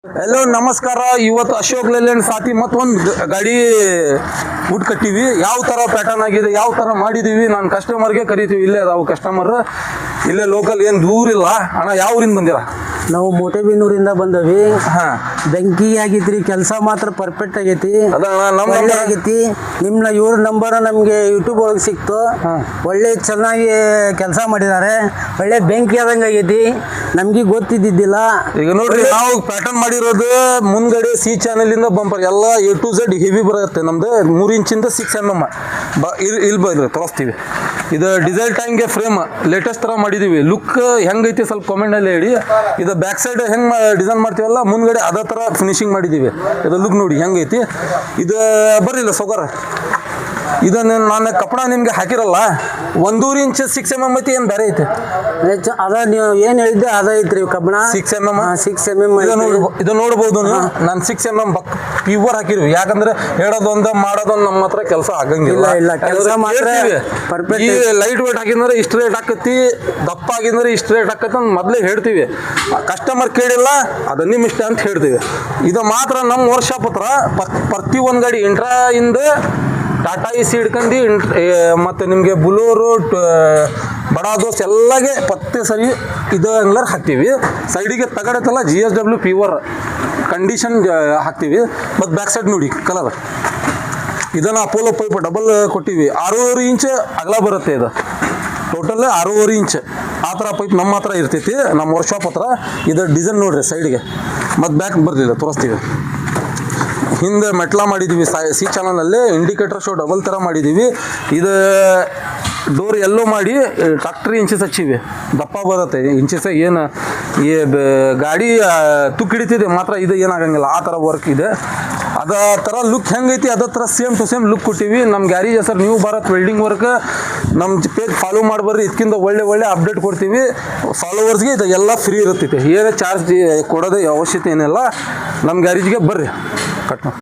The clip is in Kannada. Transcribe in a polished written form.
ಹಲೋ ನಮಸ್ಕಾರ. ಇವತ್ತು ಅಶೋಕ್ ಲೇಲ್ಯಾಂಡ್ ಸಾತಿ ಮತ್ತೊಂದು ಗಾಡಿ ವುಡ್ ಕಟ್ಟಿವಿ. ಯಾವ ಥರ ಪ್ಯಾಟರ್ನ್ ಆಗಿದೆ, ಯಾವ ಥರ ಮಾಡಿದ್ದೀವಿ, ನಾನು ಕಸ್ಟಮರ್ಗೆ ಕರಿತೀವಿ. ಇಲ್ಲೇ ಅದಾವು ಕಸ್ಟಮರ್, ಇಲ್ಲೇ ಲೋಕಲ್, ಏನು ದೂರ ಇಲ್ಲ. ಅಣ್ಣ ಯಾವ ಊರಿಂದ ಬಂದಿರ? ನಾವು ಮೋಟೆಬಿನ್ನೂರಿಂದ ಬಂದವಿ. ಹಾಂ, ಬೆಂಕಿ ಆಗೈತ್ರಿ, ಕೆಲಸ ಮಾತ್ರ ಪರ್ಫೆಕ್ಟ್ ಆಗೈತಿ, ನಮ್ಮ ಆಗೈತಿ. ನಿಮ್ಮ ಇವ್ರ ನಂಬರ್ ನಮಗೆ ಯೂಟ್ಯೂಬ್ ಒಳಗೆ ಸಿಕ್ತು. ಒಳ್ಳೆ ಚೆನ್ನಾಗಿ ಕೆಲಸ ಮಾಡಿದ್ದಾರೆ, ಒಳ್ಳೆ ಬೆಂಕಿ ಆದಂಗೆ ಆಗೈತಿ. ನಮಗೆ ಗೊತ್ತಿದ್ದಿದ್ದಿಲ್ಲ. ಈಗ ನೋಡ್ರಿ, ನಾವು ಪ್ಯಾಟರ್ನ್ ಮಾಡಿರೋದು ಮುಂದ್ಗಡೆ ಸಿ ಚಾನೆಲ್ ಇಂದ ಬಂಪರ್ ಎಲ್ಲ A to Z ಹೆವಿ ಬರುತ್ತೆ. ನಮ್ದು 3 ಇಂಚಿಂದ 6 mm ಇಲ್ಲಿ ಬಂದ್ರೆ ತೋರಿಸ್ತೀವಿ. ಇದು ಡಿಸೈಲ್ ಟ್ಯಾಂಕ್ಗೆ ಫ್ರೇಮ್ ಲೇಟೆಸ್ಟ್ ಥರ ಮಾಡಿದ್ದೀವಿ. ಲುಕ್ ಹೆಂಗೈತಿ ಸ್ವಲ್ಪ ಕಾಮೆಂಟಲ್ಲಿ ಹೇಳಿ. ಇದು ಬ್ಯಾಕ್ ಸೈಡ್ ಹೆಂಗೆ ಡಿಸೈನ್ ಮಾಡ್ತೀವಲ್ಲ, ಮುಂದ್ಗಡೆ ಅದೇ ಥರ ಫಿನಿಶಿಂಗ್ ಮಾಡಿದ್ದೀವಿ. ಇದು ಲುಕ್ ನೋಡಿ ಹೆಂಗೈತಿ. ಇದು ಬರಲಿಲ್ಲ ಸೊಗರ. ಇದನ್ನು ನಾನು ಕಪ್ಪಡ ನಿಮಗೆ ಹಾಕಿರಲ್ಲ, 1.5 ಇಂಚ್ 6 mm ಐತಿ. ಏನು ಬೇರೆ ಐತೆ ಅದ ನೀವು ಏನು ಹೇಳಿದ್ದೆ ಅದ ಐತ್ರಿ ಕಬ್ಬಣ 6 mm. 6 mm ಇದು ನೋಡ್ಬೋದು ನೀವು. ನಾನು 6 mm ಪ್ಯೂರ್ ಹಾಕಿರ್ವಿ. ಯಾಕಂದ್ರೆ ಹೇಳೋದೊಂದು ಮಾಡೋದೊಂದು ನಮ್ಮ ಹತ್ರ ಕೆಲಸ ಆಗಂಗಿಲ್ಲ. ಇಲ್ಲ, ಕೆಲಸ ಮಾತ್ರ ಈ ಲೈಟ್ ವೇಟ್ ಹಾಕಿದ್ರೆ ಇಷ್ಟು ರೇಟ್ ಹಾಕತ್ತಿ, ದಪ್ಪ ಆಗಿದ್ರೆ ಇಷ್ಟು ರೇಟ್ ಹಾಕತ್ತಿ ಅಂತ ಮೊದಲೇ ಹೇಳ್ತೀವಿ. ಕಸ್ಟಮರ್ ಕೇಳಿಲ್ಲ, ಅದು ನಿಮ್ಮ ಇಷ್ಟ ಅಂತ ಹೇಳ್ತೀವಿ. ಇದು ಮಾತ್ರ ನಮ್ಮ ವರ್ಕ್ಶಾಪ್ ಹತ್ರ ಪ್ರತಿ ಒಂದು ಗಾಡಿ ಇಂಟ್ರಾ ಇಂದ ಟಾಟಾ AC ಹಿಡ್ಕೊಂಡು ಮತ್ತು ನಿಮಗೆ ಬುಲೋರು, ಬಡಾ ದೋಸ್ ಎಲ್ಲಗೆ ಪತ್ತೆ ಸರಿ ಇದು ಅಂಗ್ಲರ್ ಹಾಕ್ತೀವಿ. ಸೈಡಿಗೆ ತಗಡತ್ತಲ್ಲ GSW ಪ್ಯೂರ್ ಕಂಡೀಷನ್ ಹಾಕ್ತೀವಿ. ಮತ್ತು ಬ್ಯಾಕ್ ಸೈಡ್ ನೋಡಿ ಕಲರ್, ಇದನ್ನು ಅಪೋಲೋ ಪೈಪ್ ಡಬಲ್ ಕೊಟ್ಟಿವಿ. 6.5 ಇಂಚ್ ಅಗಲ ಬರುತ್ತೆ. ಇದು ಟೋಟಲ್ 6.5 ಇಂಚ್ ಆ ಥರ ಪೈಪ್ ನಮ್ಮ ಹತ್ರ ಇರ್ತೈತಿ, ನಮ್ಮ ವರ್ಕ್ಶಾಪ್ ಹತ್ರ. ಇದು ಡಿಸೈನ್ ನೋಡ್ರಿ ಸೈಡ್ಗೆ, ಮತ್ತು ಬ್ಯಾಕ್ ಬರ್ತಿಲ್ಲ ತೋರಿಸ್ತೀವಿ. ಹಿಂದೆ ಮೆಟ್ಲ ಮಾಡಿದ್ದೀವಿ. ಸಿ ಚಾನಲಲ್ಲಿ ಇಂಡಿಕೇಟರ್ ಶೋ ಡಬಲ್ ಥರ ಮಾಡಿದ್ದೀವಿ. ಇದು ಡೋರ್ ಎಲ್ಲೋ ಮಾಡಿ ಟ್ರಾಕ್ಟರ್ ಇಂಚಸ್ ಹಚ್ಚಿವಿ, ದಪ್ಪ ಬರುತ್ತೆ ಇಂಚಸ್. ಏನು ಈ ಗಾಡಿ ತುಕ್ಕು ಹಿಡಿತಿದೆ ಮಾತ್ರ, ಇದು ಏನಾಗಂಗಿಲ್ಲ. ಆ ಥರ ವರ್ಕ್ ಇದೆ. ಅದೇ ಥರ ಲುಕ್ ಹೆಂಗೈತಿ ಅದೇ ಥರ ಸೇಮ್ ಟು ಸೇಮ್ ಲುಕ್ ಕೊಟ್ಟಿವಿ. ನಮ್ಮ ಗ್ಯಾರೇಜ್ ಹೆಸರು ನ್ಯೂ ಭಾರತ್ ವೆಲ್ಡಿಂಗ್ ವರ್ಕ್. ನಮ್ಮ ಪೇಜ್ ಫಾಲೋ ಮಾಡಿಬರ್ರಿ, ಇದಕ್ಕಿಂತ ಒಳ್ಳೆ ಅಪ್ಡೇಟ್ ಕೊಡ್ತೀವಿ. ಫಾಲೋವರ್ಸ್ಗೆ ಇದು ಎಲ್ಲ ಫ್ರೀ ಇರುತ್ತೈತೆ, ಏನು ಚಾರ್ಜ್ ಕೊಡೋದೇ ಅವಶ್ಯಕತೆ ಏನಿಲ್ಲ. ನಮ್ಮ ಗ್ಯಾರೇಜ್ಗೆ ಬರ್ರಿ ಕಟ್